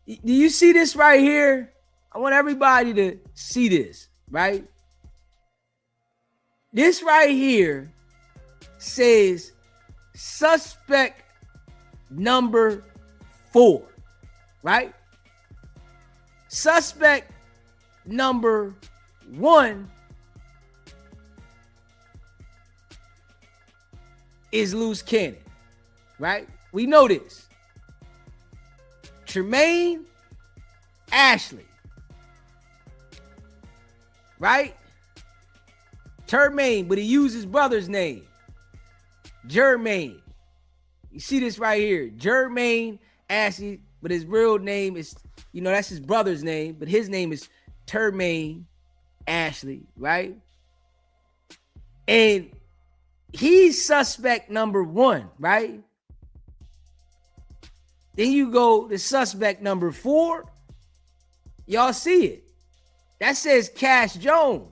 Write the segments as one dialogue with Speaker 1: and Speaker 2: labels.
Speaker 1: Do you see this right here? I want everybody to see this, right? This right here says suspect number 4, right? Suspect number 1 is loose cannon, right? We know this. Tremaine Ashley, right? Termaine, but he used his brother's name, Jermaine. You see this right here, Jermaine Ashley, but his real name is, that's his brother's name, but his name is Termaine Ashley, right? And he's suspect number 1, right? Then you go to suspect number 4. Y'all see it. That says Cash Jones.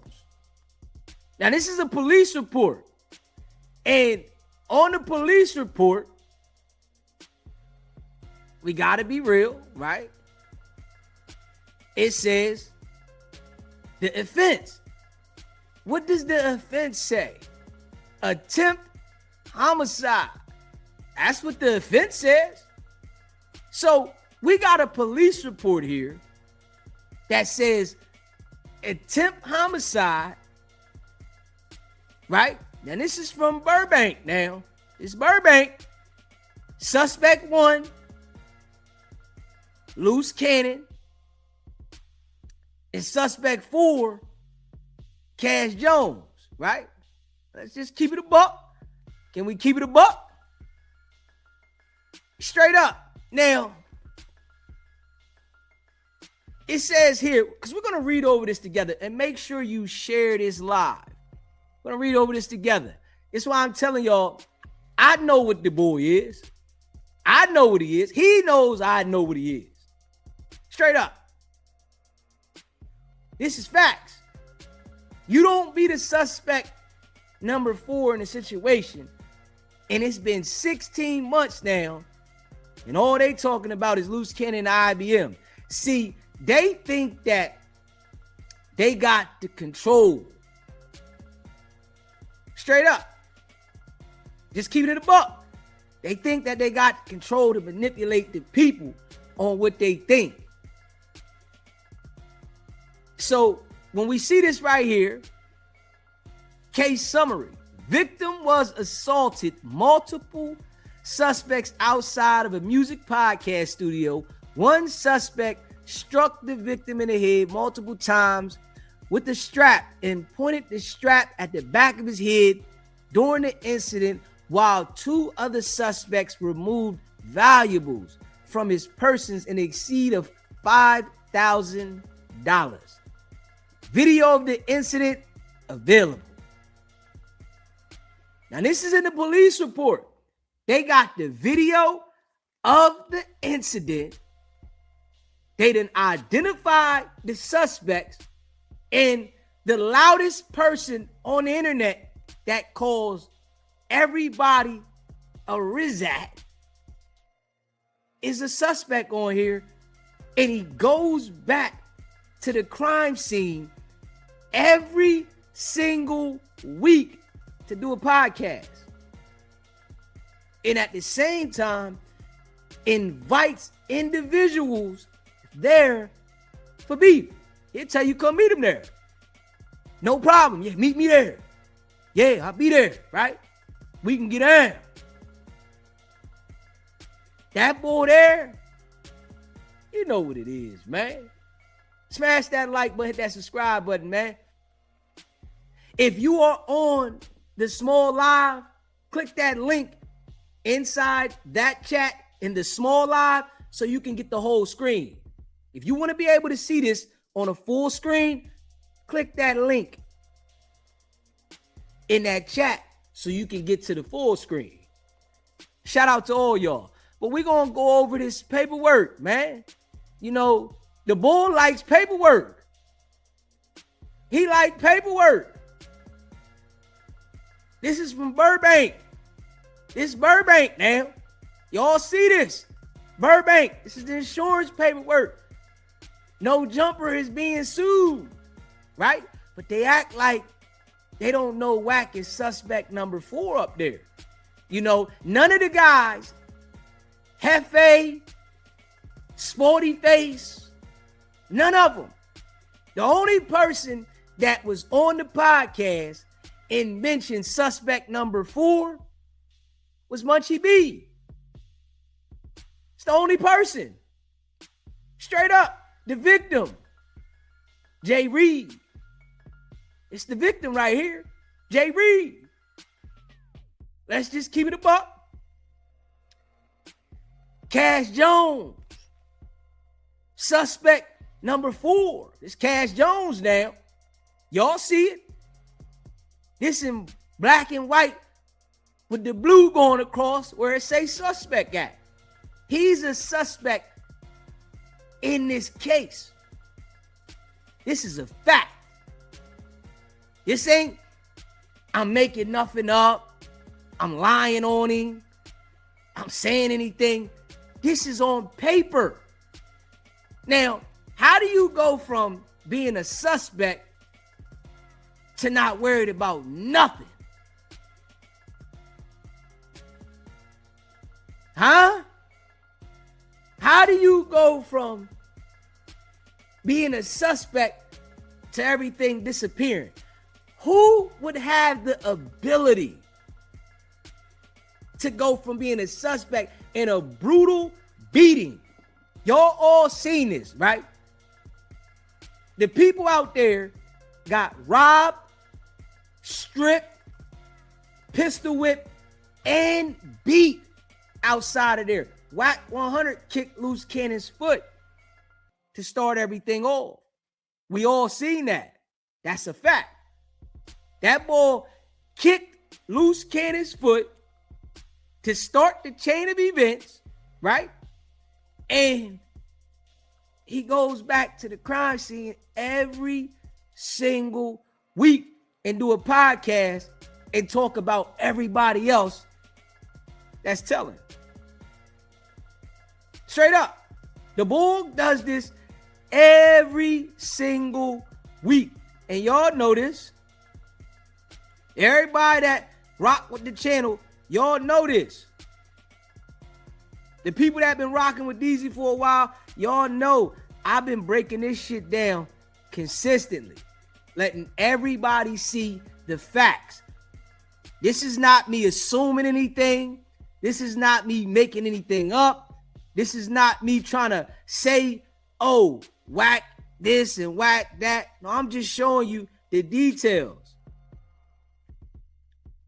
Speaker 1: Now, this is a police report. And on the police report, we got to be real, right? It says the offense. What does the offense say? Attempt homicide. That's what the offense says. So we got a police report here that says attempt homicide, right? Now this is from Burbank now. It's Burbank. Suspect 1, loose cannon. And suspect 4, Cash Jones, right? Let's just keep it a buck. Can we keep it a buck? Straight up. Now, it says here, because we're going to read over this together, and make sure you share this live. We're going to read over this together. It's why I'm telling y'all, I know what the boy is. I know what he is. He knows I know what he is. Straight up. This is facts. You don't be the suspect number 4 in a situation, and it's been 16 months now, and all they talking about is loose cannon and IBM. See, they think that they got the control. Straight up. Just keep it in the buck. They think that they got control to manipulate the people on what they think. So when we see this right here, case summary. Victim was assaulted. Multiple suspects outside of a music podcast studio. One suspect struck the victim in the head multiple times with the strap and pointed the strap at the back of his head during the incident, while 2 other suspects removed valuables from his persons in exceed of $5,000. Video of the incident available. Now, this is in the police report. They got the video of the incident. They done identified the suspects, and the loudest person on the internet that calls everybody a Rizat is a suspect on here, and he goes back to the crime scene every single week to do a podcast. And at the same time, invites individuals there for beef. He'll tell you, come meet him there. No problem. Yeah, meet me there. Yeah, I'll be there, right? We can get down. That boy there, you know what it is, man. Smash that like button, hit that subscribe button, man. If you are on the small live, click that link inside that chat in the small live so you can get the whole screen. If you want to be able to see this on a full screen, click that link in that chat so you can get to the full screen. Shout out to all y'all. But we're going to go over this paperwork, man. You know, the bull likes paperwork. He likes paperwork. This is from Burbank. This is Burbank now. Y'all see this. Burbank, this is the insurance paperwork. No Jumper is being sued, right? But they act like they don't know Wack is suspect number 4 up there. You know, none of the guys, Hefe, Sporty Face, none of them. The only person that was on the podcast and mentioned suspect number 4 was Munchie B. It's the only person. Straight up, the victim, Jay Reed. It's the victim right here, Jay Reed. Let's just keep it a buck. Cash Jones, suspect number 4. It's Cash Jones now. Y'all see it? This in black and white with the blue going across where it says suspect at. He's a suspect in this case. This is a fact. This ain't, I'm making nothing up. I'm lying on him. I'm saying anything. This is on paper. Now, how do you go from being a suspect to not worried about nothing? Huh? How do you go from being a suspect to everything disappearing? Who would have the ability to go from being a suspect in a brutal beating? Y'all all seen this, right? The people out there got robbed, stripped, pistol whipped, and beat outside of there. Wack 100 kicked Loose Cannon's foot to start everything off. We all seen that. That's a fact. That ball kicked Loose Cannon's foot to start the chain of events, right? And he goes back to the crime scene every single week and do a podcast and talk about everybody else that's telling. Straight up. The Bull does this every single week. And y'all know this. Everybody that rock with the channel, y'all know this. The people that been rocking with DZ for a while, y'all know I've been breaking this shit down consistently, letting everybody see the facts. This is not me assuming anything. This is not me making anything up. This is not me trying to say, oh, whack this and whack that. No, I'm just showing you the details.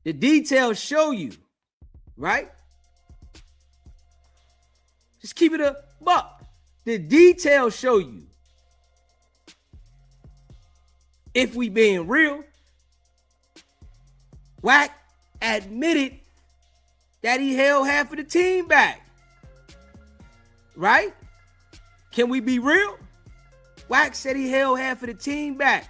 Speaker 1: The details show you, right? Just keep it a buck. The details show you. If we being real, Wack admitted that he held half of the team back. Right? Can we be real? Wack said he held half of the team back.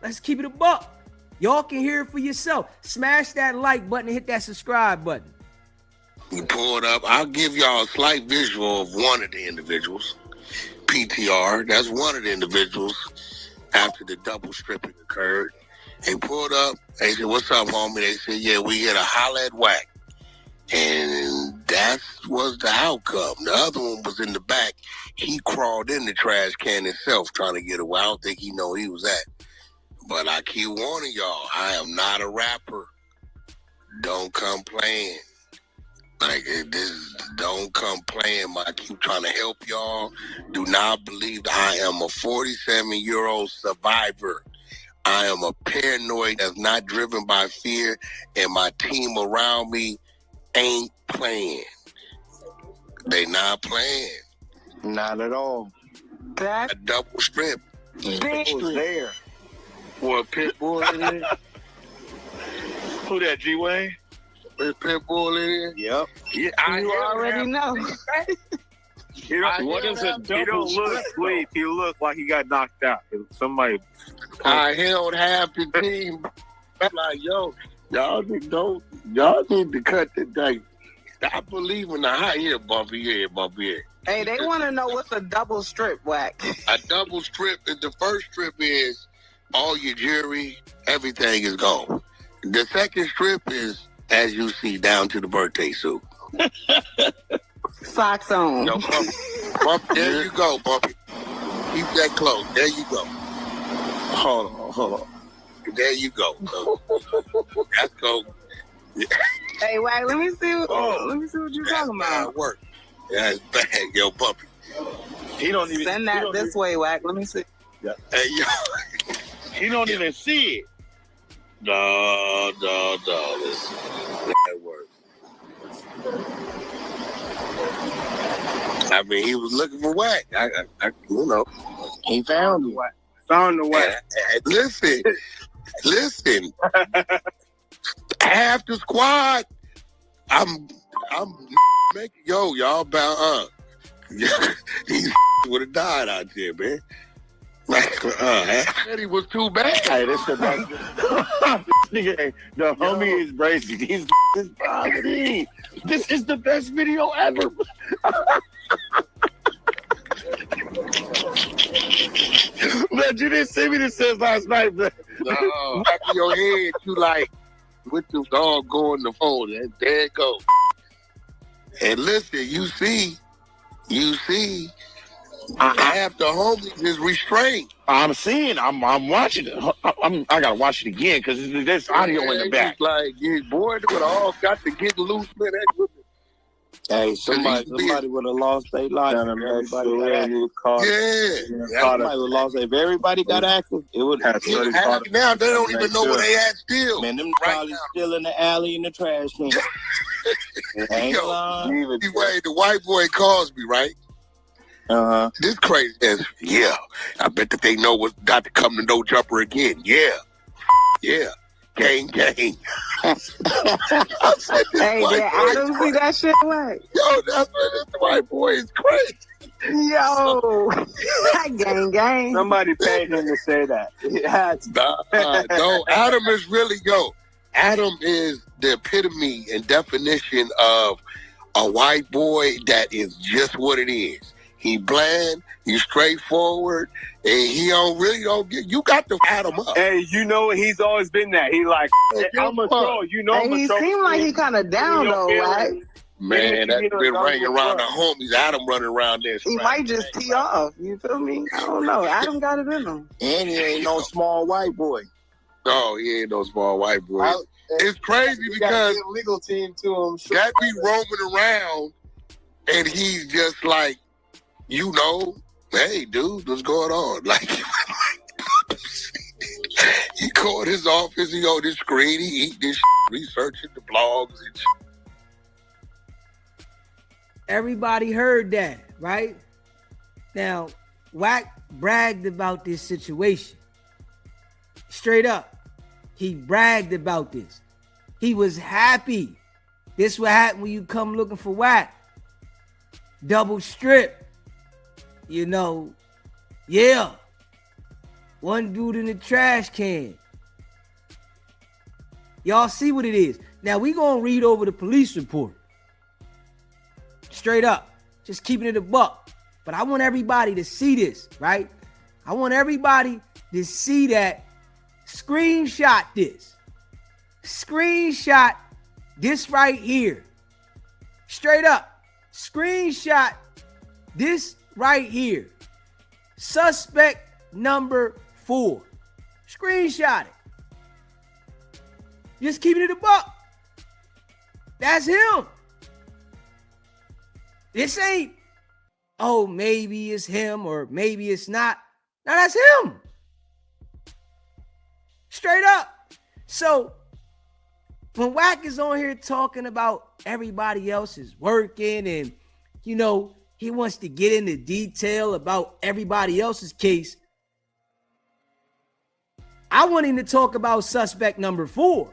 Speaker 1: Let's keep it a buck. Y'all can hear it for yourself. Smash that like button and hit that subscribe button.
Speaker 2: We pulled up. I'll give y'all a slight visual of one of the individuals. PTR. That's one of the individuals after the double stripping occurred. They pulled up. They said, "What's up, homie?" They said, "Yeah, we here to holler at Wack." And that was the outcome. The other one was in the back. He crawled in the trash can himself trying to get away. I don't think he know he was at. But I keep warning y'all, I am not a rapper. Don't come playing. Like this, don't come playing. I keep trying to help y'all. Do not believe that I am a 47-year-old survivor. I am a paranoid that's not driven by fear, and my team around me ain't playing. They not playing.
Speaker 3: Not at all.
Speaker 2: A double strip.
Speaker 3: Who was there?
Speaker 4: What, Pitbull in it? Who that, G-Wayne?
Speaker 2: Is Pitbull in it?
Speaker 3: Yep.
Speaker 4: Yeah,
Speaker 3: You already know.
Speaker 4: What is it? He don't look asleep. He look like he got knocked out. Somebody.
Speaker 2: I held half the team. I'm like, yo, y'all need to cut the date. I believe in the high here, bumpy head, bumpy head.
Speaker 3: Hey, they want to know what's a double strip, Whack.
Speaker 2: A double strip, the first strip is all your jewelry, everything is gone. The second strip is, as you see, down to the birthday suit.
Speaker 3: Socks on.
Speaker 2: Yo, Bumpy, there you go, Bumpy. Keep that close. There you go. Hold on. There you go. Let's go.
Speaker 3: Hey, Whack, let me see what you're talking about.
Speaker 2: Work. Yeah, it's bad, yo, Bumpy.
Speaker 4: He don't even
Speaker 3: Send that this way, Whack. Let me see.
Speaker 4: Yeah.
Speaker 2: Hey, yo.
Speaker 4: He don't even see it.
Speaker 2: No. That work. I mean, he was looking for Whack. I you know.
Speaker 3: He found you.
Speaker 4: Found the way.
Speaker 2: Listen. Half the squad. I'm making y'all about These would have died out there, man. He was too bad.
Speaker 4: Hey, this the best. Nigga, the homie is crazy. He's vomiting. This is the best video ever. Man, you didn't see me this since last night, man.
Speaker 2: No, back of your head, you like, with the dog going the phone, and there it goes. And listen, you see, half the homies is restrained.
Speaker 4: I'm seeing, I'm watching it. I gotta watch it again because there's audio in the back.
Speaker 2: Like, you boys would all got to get loose, man.
Speaker 5: Hey, somebody would have lost their life. Everybody got active. Somebody would have lost. If everybody got active, it would have.
Speaker 2: Now they don't even know where they at still.
Speaker 5: Man, them probably still in the alley in the trash can.
Speaker 2: The white boy calls me, right? This crazy ass. Yeah, I bet that they know what's got to come to No Jumper again. Yeah. Gang. I said,
Speaker 3: hey, I don't see that shit like.
Speaker 2: Yo, that's what this white boy is crazy.
Speaker 3: Yo, gang.
Speaker 5: Somebody paid him to say that.
Speaker 2: No, Adam is really, Adam is the epitome and definition of a white boy that is just what it is. He bland, he's straightforward, and he don't get. You got to add him up.
Speaker 4: Hey, you know he's always been that. He like, I'm a troll. You know,
Speaker 3: he seemed like he kind of down though, right?
Speaker 2: Man, that's been ringing around the homies. Adam running around there.
Speaker 3: He might just tee off. You feel me? I don't know. Adam got it in him.
Speaker 5: And he ain't no small white boy.
Speaker 2: No, he ain't no small white boy. It's crazy because
Speaker 5: a legal team to him. Sure.
Speaker 2: That be roaming around, and he's just like, hey, dude, what's going on? Like, he called his office, he on this screen, he eat this researching the blogs and
Speaker 1: Everybody heard that, right? Now, Wack bragged about this situation. Straight up. He bragged about this. He was happy. This what happened when you come looking for Wack. Double strip. Yeah. One dude in the trash can. Y'all see what it is. Now we gonna read over the police report. Straight up. Just keeping it a buck. But I want everybody to see this, right? I want everybody to see that. Screenshot this. Screenshot this right here. Straight up. Screenshot this right here. Suspect number 4. Screenshot it. Just keeping it a buck. That's him. This ain't, maybe it's him or maybe it's not. No, that's him. Straight up. So when Wack is on here talking about everybody else is working and, he wants to get into detail about everybody else's case, I want him to talk about suspect number 4.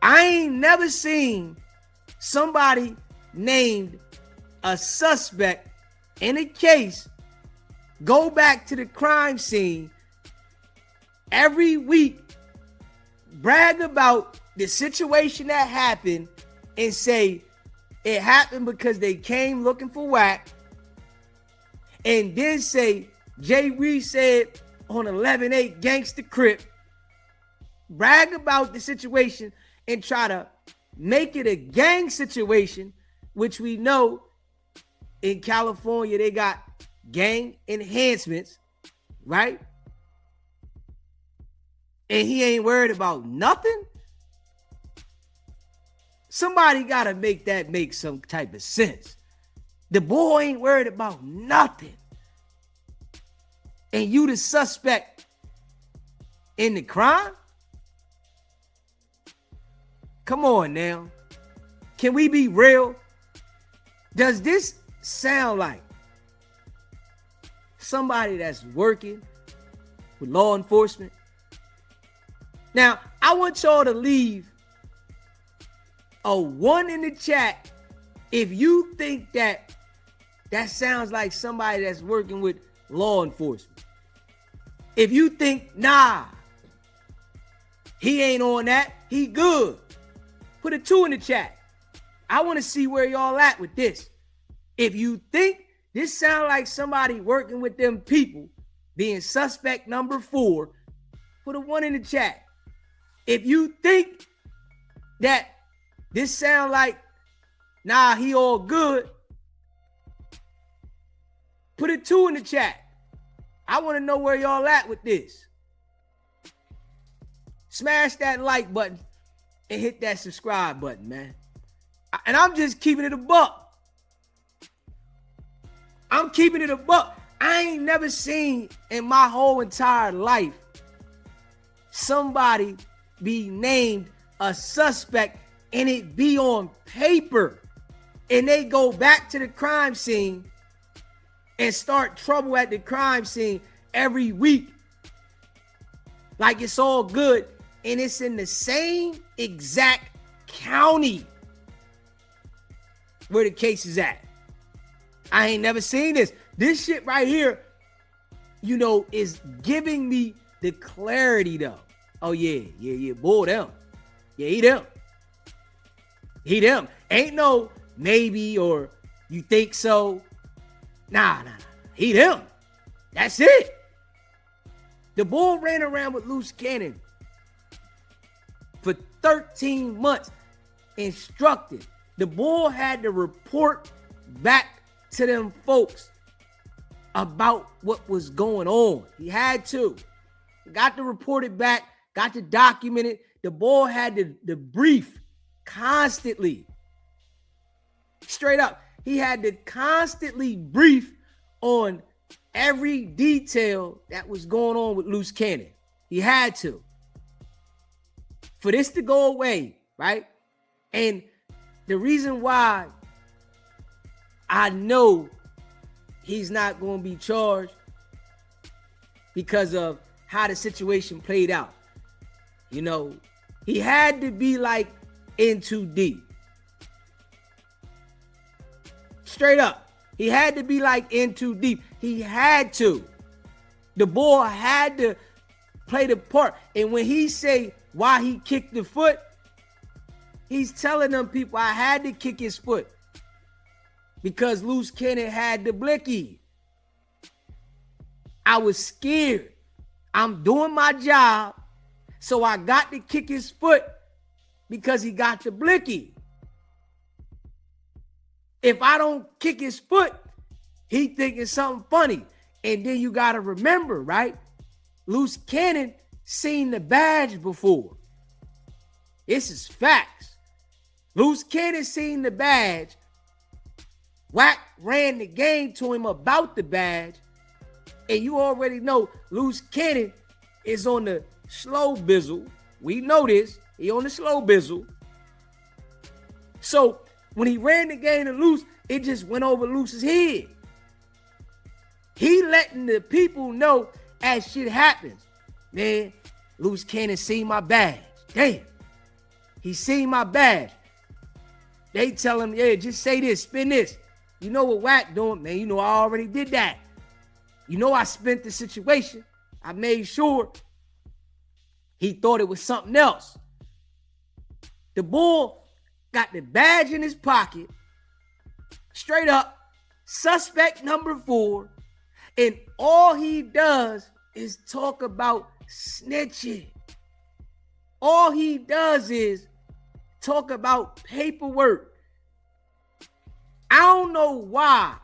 Speaker 1: I ain't never seen somebody named a suspect in a case go back to the crime scene every week, brag about the situation that happened, and say it happened because they came looking for whack, and then say Jay Reed said on 11-8 Gangsta Crip, brag about the situation and try to make it a gang situation, which we know in California they got gang enhancements, right? And he ain't worried about nothing. Somebody got to make that make some type of sense. The boy ain't worried about nothing. And you the suspect in the crime? Come on now. Can we be real? Does this sound like somebody that's working with law enforcement? Now, I want y'all to leave a 1 in the chat if you think that sounds like somebody that's working with law enforcement. If you think, nah, he ain't on that, he good, put a 2 in the chat. I want to see where y'all at with this. If you think this sound like somebody working with them people, being suspect number 4, put a 1 in the chat. If you think that this sound like, nah, he all good, put a 2 in the chat. I want to know where y'all at with this. Smash that like button and hit that subscribe button, man. And I'm just keeping it a buck. I'm keeping it a buck. I ain't never seen in my whole entire life somebody be named a suspect and it be on paper and they go back to the crime scene and start trouble at the crime scene every week like it's all good, and it's in the same exact county where the case is at. I ain't never seen this. This shit right here, you know, is giving me the clarity though. Oh yeah, boy, them. Yeah, he them. He them. Ain't no maybe or you think so. Nah. He them. That's it. The bull ran around with loose cannon for 13 months, instructed. The bull had to report back to them folks about what was going on. He had to. Got to report it back, got to document it. The bull had to brief constantly. Straight up. He had to constantly brief on every detail that was going on with loose cannon. He had to. For this to go away, right? And the reason why I know he's not going to be charged because of how the situation played out. You know, he had to be like in too deep. Straight up. He had to be like in too deep. He had to. The boy had to play the part. And when he say why he kicked the foot, he's telling them people, I had to kick his foot because loose cannon had the blicky. I was scared. I'm doing my job, so I got to kick his foot because he got the blicky. If I don't kick his foot, he thinking something funny. And then you got to remember, right? Loose cannon seen the badge before. This is facts. Loose cannon seen the badge. Wack ran the game to him about the badge. And you already know Loose cannon is on the slow bizzle. We know this. He on the slow bizzle. So when he ran the game to Loose, it just went over Loose's head. He letting the people know as shit happens. Man, Loose cannon seen my badge. Damn. He seen my badge. They tell him, yeah, just say this, spin this. You know what Wack doing? Man, you know I already did that. You know I spent the situation. I made sure he thought it was something else. The bull got the badge in his pocket, straight up, suspect number 4, and all he does is talk about snitching. All he does is talk about paperwork. I don't know why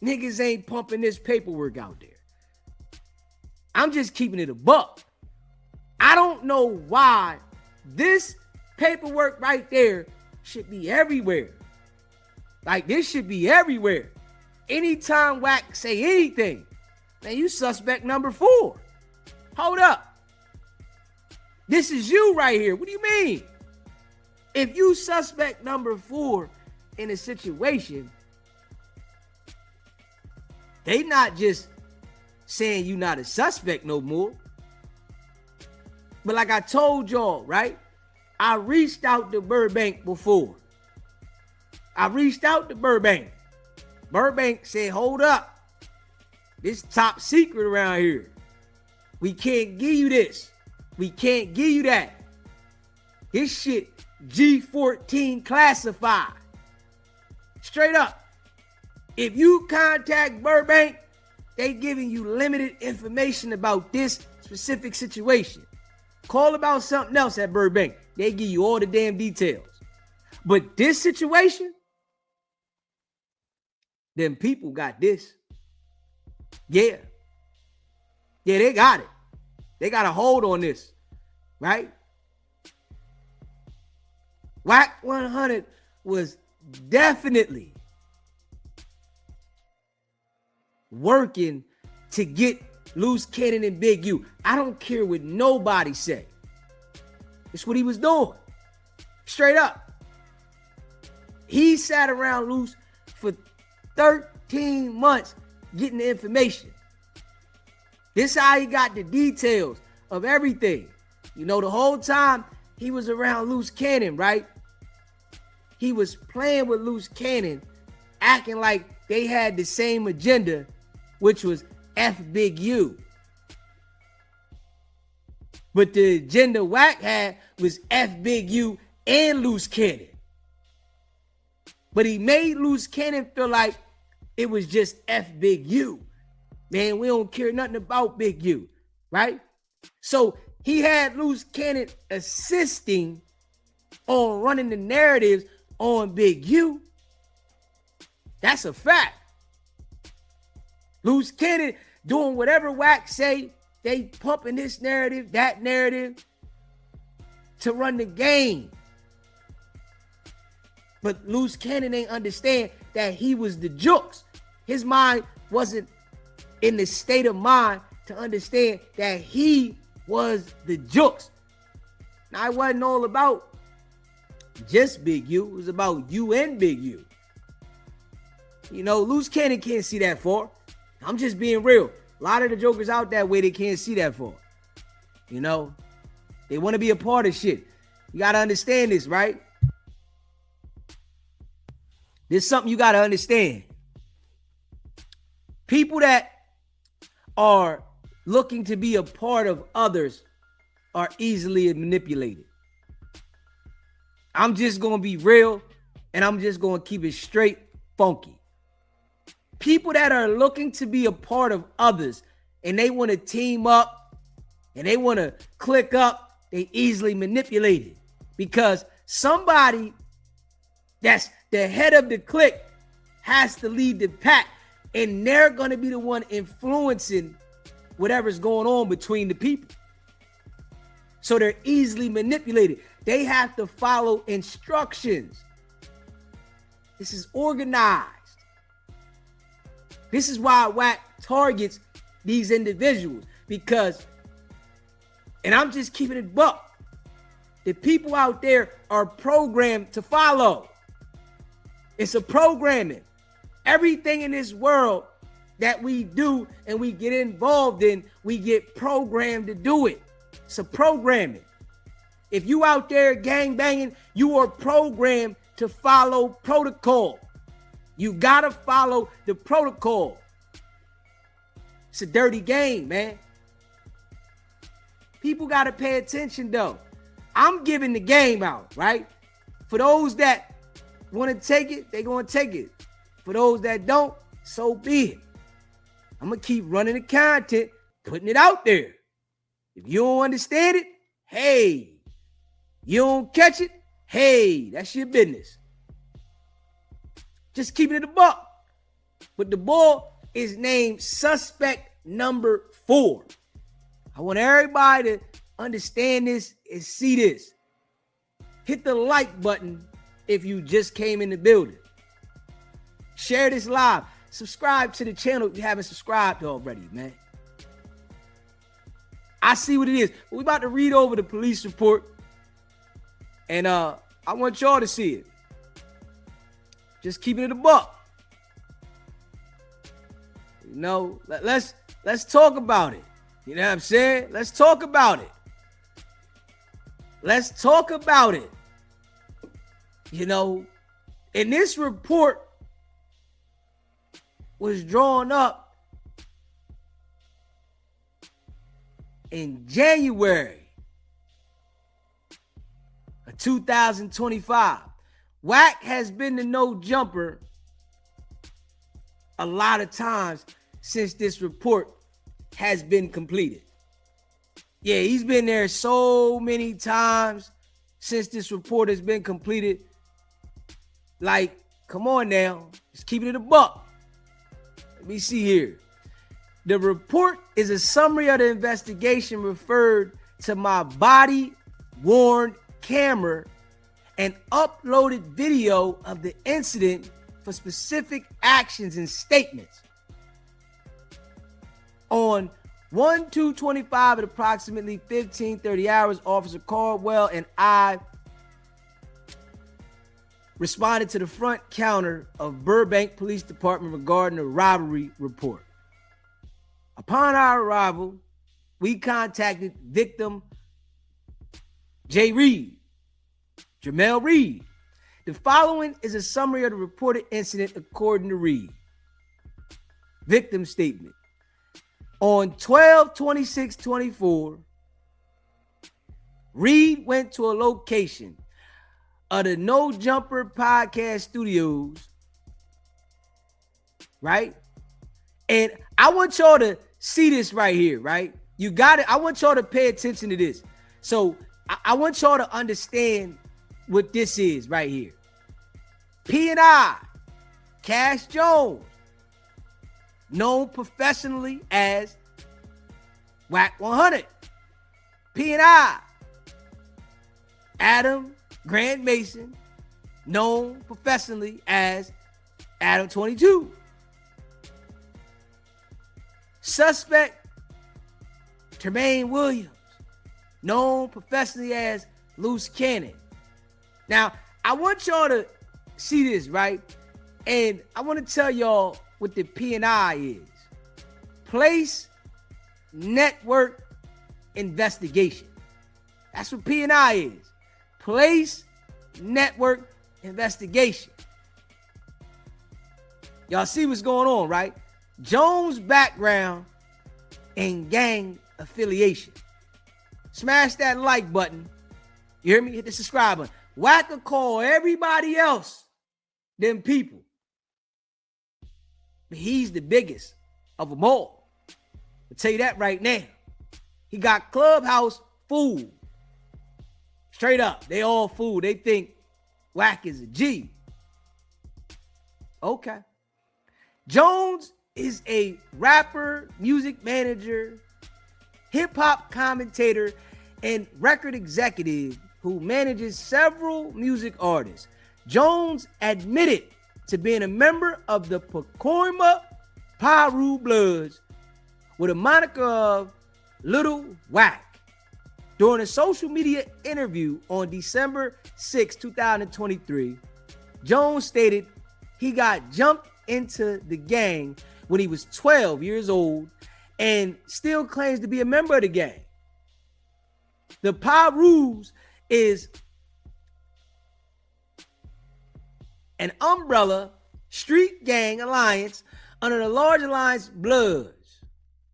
Speaker 1: niggas ain't pumping this paperwork out there. I'm just keeping it a buck. I don't know why this paperwork right there should be everywhere. Like, this should be everywhere. Anytime Wack say anything, man, you suspect number 4. Hold up. This is you right here. What do you mean? If you suspect number 4 in a situation, they not just saying you not a suspect no more. But like I told y'all, right? I reached out to Burbank before. I reached out to Burbank. Burbank said, hold up. This top secret around here. We can't give you this. We can't give you that. This shit G14 classified. Straight up. If you contact Burbank, they giving you limited information about this specific situation. Call about something else at Burbank. They give you all the damn details. But this situation, them people got this. Yeah. Yeah, they got it. They got a hold on this, right? Wack 100 was definitely working to get Loose Cannon and Big U. I don't care what nobody say. It's what he was doing. Straight up. He sat around Loose for 13 months getting the information. This how he got the details of everything. You know, the whole time he was around Loose Cannon, right? He was playing with Loose Cannon, acting like they had the same agenda, which was F Big U. But the agenda Wack had was F Big U and Loose Cannon. But he made Loose Cannon feel like it was just F Big U. Man, we don't care nothing about Big U, right? So he had Loose Cannon assisting on running the narratives on Big U. That's a fact. Loose Cannon doing whatever Wack say, they pumping this narrative, that narrative to run the game. But Loose Cannon ain't understand that he was the jukes. His mind wasn't in the state of mind to understand that he was the jukes. Now, it wasn't all about just Big U. It was about you and Big U. You know, Loose Cannon can't see that far. I'm just being real. A lot of the jokers out that way, they can't see that far. You know, they want to be a part of shit. You got to understand this, right? There's something you got to understand. People that are looking to be a part of others are easily manipulated. I'm just going to be real, and I'm just going to keep it straight funky. People that are looking to be a part of others and they want to team up and they want to click up, they easily manipulated because somebody that's the head of the clique has to lead the pack, and they're going to be the one influencing whatever's going on between the people. So they're easily manipulated. They have to follow instructions. This is organized. This is why Wack targets these individuals, because, and I'm just keeping it buck, the people out there are programmed to follow. It's a programming. Everything in this world that we do and we get involved in, we get programmed to do it. It's a programming. If you out there gang banging, you are programmed to follow protocol. You gotta follow the protocol. It's a dirty game, man. People gotta pay attention though. I'm giving the game out, right? For those that want to take it, they're going to take it. For those that don't, so be it. I'm going to keep running the content, putting it out there. If you don't understand it, hey. You don't catch it, hey, that's your business. Just keeping it a buck. But the boy is named suspect number 4. I want everybody to understand this and see this. Hit the like button if you just came in the building. Share this live. Subscribe to the channel if you haven't subscribed already, man. I see what it is. We're about to read over the police report. And I want y'all to see it. Just keeping it a buck. You know, let's talk about it. You know what I'm saying? Let's talk about it. Let's talk about it. You know, and this report was drawn up in January of 2025. Wack has been the no jumper a lot of times since this report has been completed. Yeah, he's been there so many times since this report has been completed. Like, come on now, just keeping it a buck. Let me see here. The report is a summary of the investigation referred to my body-worn camera and uploaded video of the incident for specific actions and statements. On 1/2/25 at approximately 15:30 hours, Officer Caldwell and I responded to the front counter of Burbank Police Department regarding a robbery report. Upon our arrival, we contacted victim Jamel Reed. The following is a summary of the reported incident according to Reed. Victim statement. On 12/26/24, Reed went to a location of the No Jumper Podcast Studios, right? And I want y'all to see this right here, right? You got it. I want y'all to pay attention to this. So I want y'all to understand what this is right here. P&I, Cash Jones, known professionally as Wack 100. P&I, Adam Grant Mason, known professionally as Adam 22. Suspect Tremaine Williams, known professionally as Loose Cannon. Now, I want y'all to see this, right? And I want to tell y'all what the P&I is. Place Network Investigation. That's what P&I is. Place Network Investigation. Y'all see what's going on, right? Jones' background and gang affiliation. Smash that like button. You hear me? Hit the subscribe button. Wack will call everybody else them people. But he's the biggest of them all. I'll tell you that right now. He got Clubhouse fooled. Straight up. They all fooled. They think Wack is a G. Okay. Jones is a rapper, music manager, hip-hop commentator, and record executive who manages several music artists. Jones admitted to being a member of the Pacoima Piru Bloods with a moniker of Little Wack. During a social media interview on December 6, 2023, Jones stated he got jumped into the gang when he was 12 years old and still claims to be a member of the gang. The Pirus is an umbrella street gang alliance under the large alliance Bloods,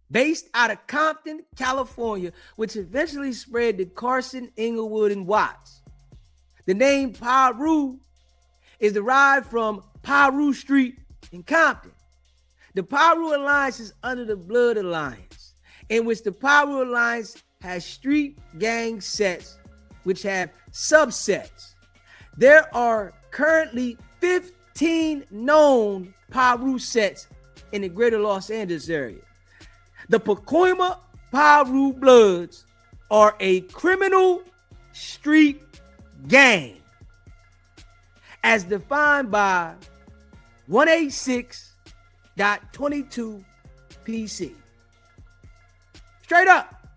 Speaker 1: based out of Compton, California, which eventually spread to Carson, Inglewood, and Watts. The name Piru is derived from Piru Street in Compton. The Piru Alliance is under the Blood Alliance, in which the Piru Alliance has street gang sets, which have subsets. There are currently 15 known Piru sets in the greater Los Angeles area. The Pacoima Piru Bloods are a criminal street gang as defined by 186.22 PC. Straight up.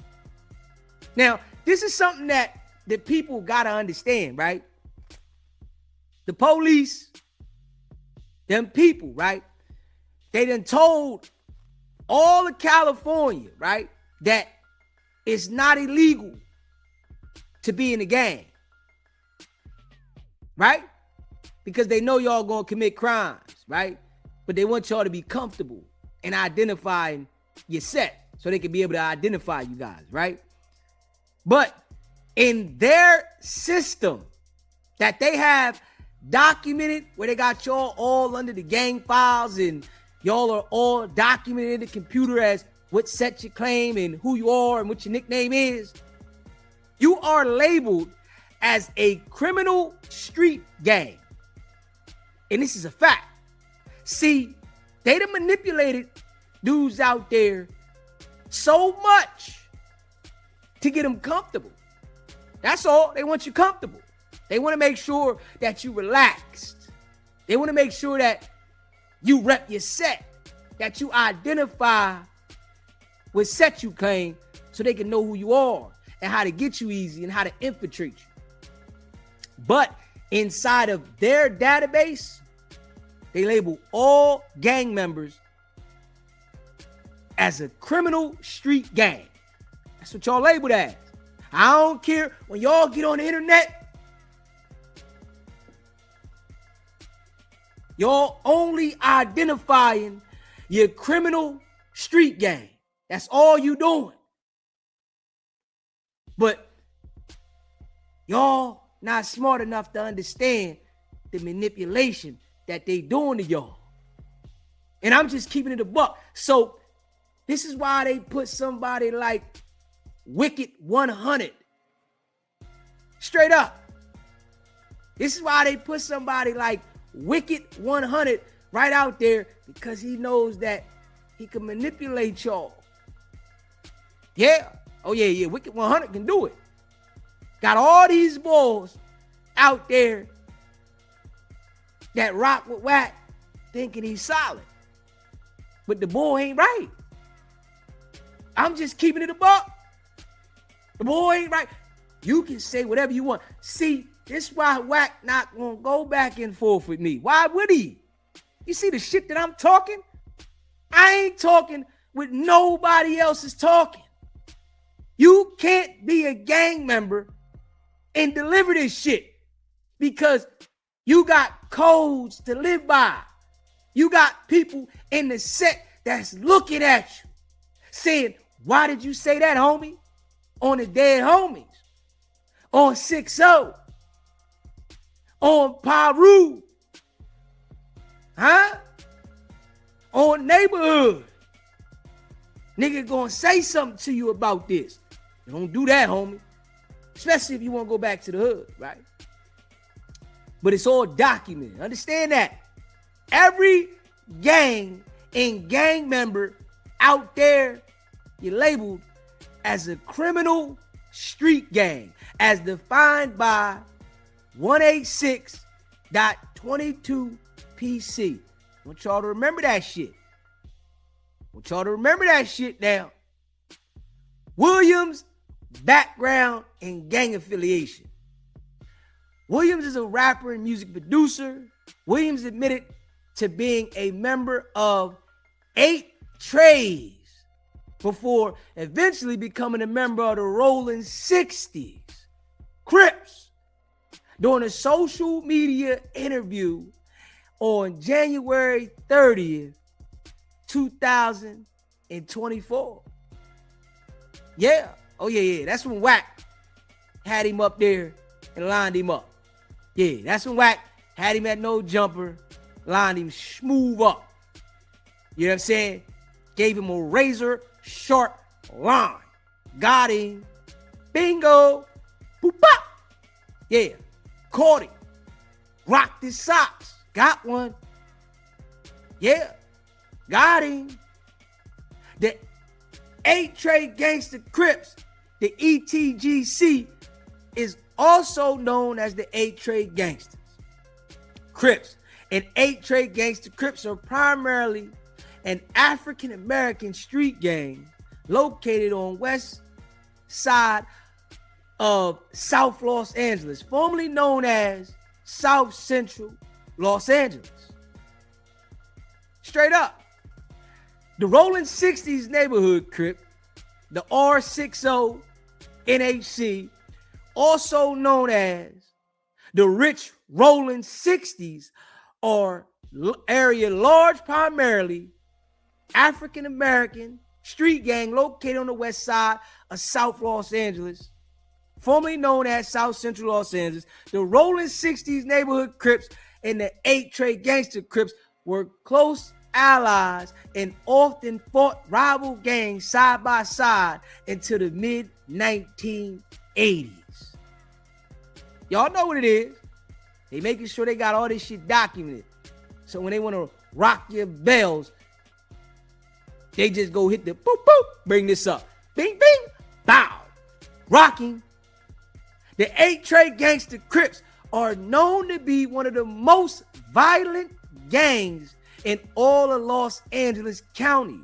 Speaker 1: Now, this is something that people got to understand, right? The police, them people, right? They done told all of California, right, that it's not illegal to be in a gang, right? Because they know y'all gonna commit crimes, right? But they want y'all to be comfortable in identifying your set so they can be able to identify you guys, right? But in their system that they have documented, where they got y'all all under the gang files and y'all are all documented in the computer as what set you claim and who you are and what your nickname is, you are labeled as a criminal street gang. And this is a fact. See, they done manipulated dudes out there so much to get them comfortable. That's all. They want you comfortable. They want to make sure that you relaxed. They want to make sure that you rep your set, that you identify with set you claim so they can know who you are and how to get you easy and how to infiltrate you. But inside of their database, they label all gang members as a criminal street gang. That's what y'all labeled as. I don't care when y'all get on the internet, y'all only identifying your criminal street gang. That's all you doing. But y'all not smart enough to understand the manipulation that they doing to y'all. And I'm just keeping it a buck. So this is why they put somebody like Wicked 100 straight up. This is why they put somebody like Wicked 100 right out there, because he knows that he can manipulate y'all. Yeah. Oh, yeah. Wicked 100 can do it. Got all these boys out there that rock with Wack thinking he's solid. But the boy ain't right. I'm just keeping it a buck. The boy ain't right. You can say whatever you want. See, this is why Wack not gonna go back and forth with me. Why would he? You see the shit that I'm talking? I ain't talking with nobody else is talking. You can't be a gang member and deliver this shit because you got codes to live by. You got people in the set that's looking at you saying, why did you say that, homie? On the dead homies, on 6-0, on Piru, huh? On neighborhood. Nigga gonna say something to you about this. You don't do that, homie. Especially if you want to go back to the hood, right? But it's all documented. Understand that. Every gang and gang member out there, you're labeled as a criminal street gang, as defined by 186.22 PC. I want y'all to remember that shit. Now. Williams' background in gang affiliation. Williams is a rapper and music producer. Williams admitted to being a member of 8 Trades before eventually becoming a member of the Rolling 60s Crips during a social media interview on January 30th, 2024. Yeah. Oh, yeah. That's when Wack had him up there and lined him up. Yeah, that's when Wack had him at no jumper, lined him smooth up. You know what I'm saying? Gave him a razor sharp line. Got him. Bingo. Boop, bop. Yeah. Caught him. Rocked his socks. Got one. Yeah. Got him. The 8 Trade Gangster Crips, the ETGC, is also known as the 8 Trade Gangsters. Crips. And 8 Trade Gangster Crips are primarily an African-American street gang located on west side of South Los Angeles, formerly known as South Central Los Angeles. Straight up. The Rolling 60s neighborhood Crip, the R60 NHC, also known as the Rich Rolling 60s, are area large primarily African-American street gang located on the west side of South Los Angeles, formerly known as South Central Los Angeles. The Rolling 60s neighborhood Crips and the 8 Trade Gangster Crips were close allies and often fought rival gangs side by side until the mid-1980s. Y'all know what it is. They making sure they got all this shit documented. So when they want to rock your bells, they just go hit the boop, boop, bring this up. Bing, bing, bow. Rocking. The 8 Trade Gangster Crips are known to be one of the most violent gangs in all of Los Angeles County.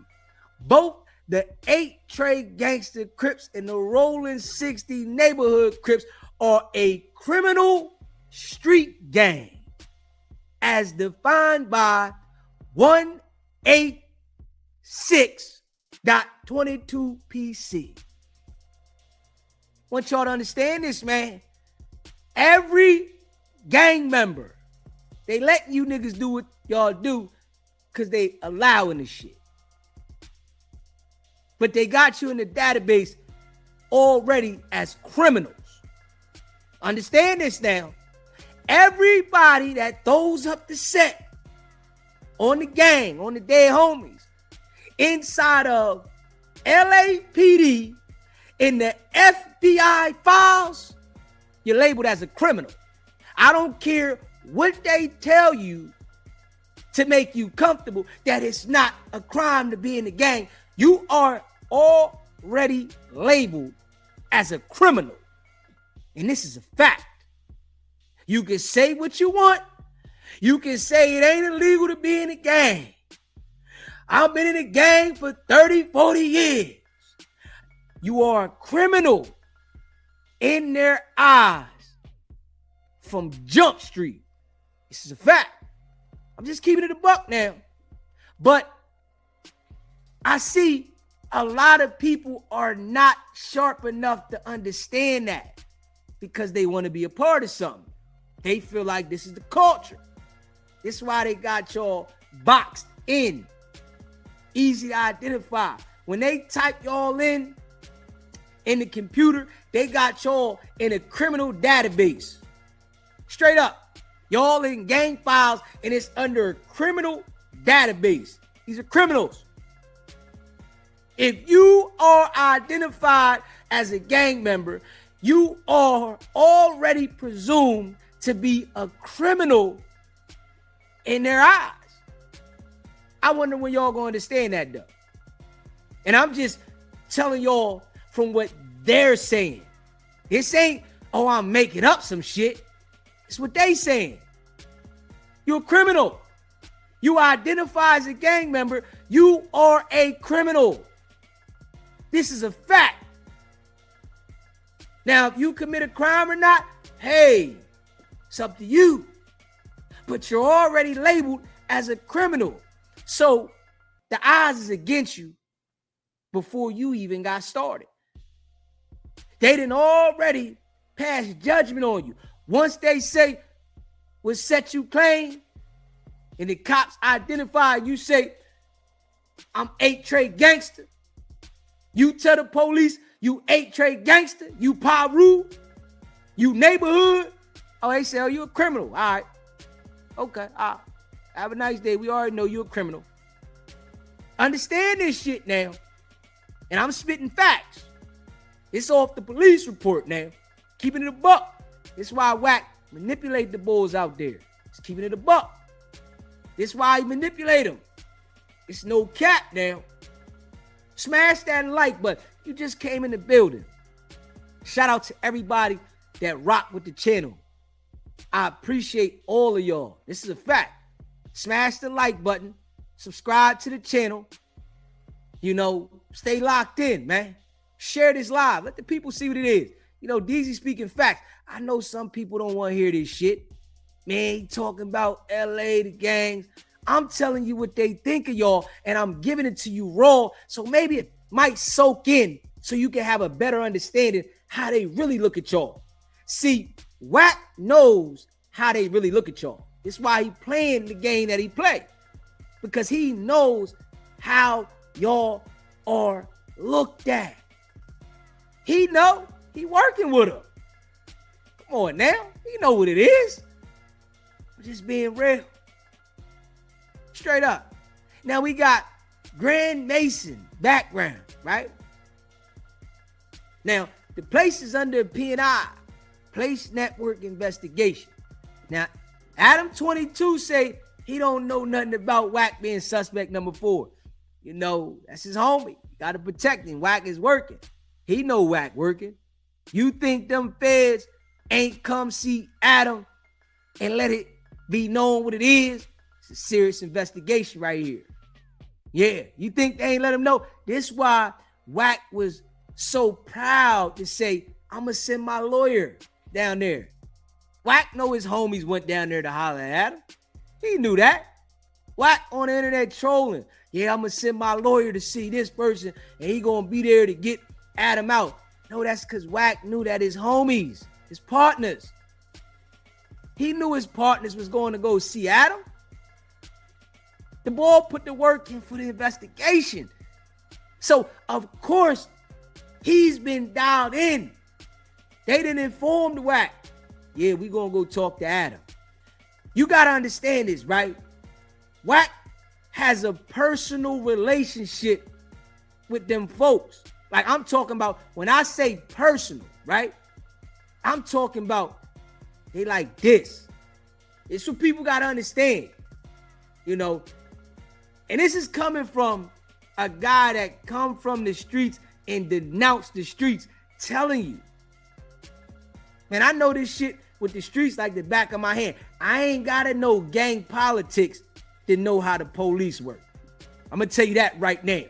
Speaker 1: Both the 8 Trade Gangster Crips and the Rolling 60 neighborhood Crips are a criminal street gang, as defined by 186.22 PC. Want y'all to understand this, man. Every gang member, they let you niggas do what y'all do because they allowing this shit. But they got you in the database already as criminals. Understand this now. Everybody that throws up the set on the gang, on the dead homies, inside of LAPD, in the FBI files, you're labeled as a criminal. I don't care what they tell you to make you comfortable that it's not a crime to be in the gang. You are already labeled as a criminal. And this is a fact. You can say what you want. You can say it ain't illegal to be in a gang. I've been in a gang for 30, 40 years. You are a criminal in their eyes from Jump Street. This is a fact. I'm just keeping it a buck now. But I see a lot of people are not sharp enough to understand that because they want to be a part of something. They feel like this is the culture. This is why they got y'all boxed in. Easy to identify. When they type y'all in the computer, they got y'all in a criminal database. Straight up. Y'all in gang files and it's under a criminal database. These are criminals. If you are identified as a gang member, you are already presumed to be a criminal in their eyes. I wonder when y'all gonna understand that though. And I'm just telling y'all from what they're saying. This ain't, oh, I'm making up some shit. It's what they saying. You're a criminal. You identify as a gang member. You are a criminal. This is a fact. Now, if you commit a crime or not, hey, it's up to you. But you're already labeled as a criminal. So the odds is against you before you even got started. They didn't already pass judgment on you. Once they say, we'll set you claim, and the cops identify, you say, I'm 8 Trade Gangster. You tell the police, you 8 Trade Gangster, you Paru, you neighborhood, Oh, they say, oh, you a criminal. All right. Okay. All right. Have a nice day. We already know you're a criminal. Understand this shit now. And I'm spitting facts. It's off the police report now. Keeping it a buck. That's why Wack manipulate the bulls out there. It's keeping it a buck. That's why he manipulate them. It's no cap now. Smash that like button. You just came in the building. Shout out to everybody that rock with the channel. I appreciate all of y'all. This is a fact. Smash the like button. Subscribe to the channel. You know, stay locked in, man. Share this live. Let the people see what it is. You know, DZ speaking facts. I know some people don't want to hear this shit. Man, he talking about LA, the gangs. I'm telling you what they think of y'all, and I'm giving it to you raw, so maybe it might soak in so you can have a better understanding how they really look at y'all. See, Wack knows how they really look at y'all. That's why he playing the game that he play, because he knows how y'all are looked at. He know he working with them. Come on now, he know what it is. I'm just being real. Straight up. Now we got Grand Mason background, right? Now, the place is under P&I, Place Network Investigation. Now, Adam 22 say he don't know nothing about Wack being suspect number 4. You know, that's his homie. Got to protect him. Wack is working. He know Wack working. You think them feds ain't come see Adam and let it be known what it is? It's a serious investigation right here. Yeah, you think they ain't let him know? This why Wack was so proud to say, I'm going to send my lawyer down there. Wack know his homies went down there to holler at him. He knew that. Wack on the internet trolling. Yeah, I'm going to send my lawyer to see this person, and he going to be there to get Adam out. No, that's because Wack knew that his homies, his partners, he knew his partners was going to go see Adam. The boy put the work in for the investigation. So, of course, he's been dialed in. They didn't inform the Wack. Yeah, we going to go talk to Adam. You got to understand this, right? Wack has a personal relationship with them folks. Like, I'm talking about, when I say personal, right? I'm talking about they like this. It's what people got to understand, you know. And this is coming from a guy that come from the streets and denounce the streets, telling you. Man, I know this shit with the streets like the back of my hand. I ain't got to know gang politics to know how the police work. I'm going to tell you that right now.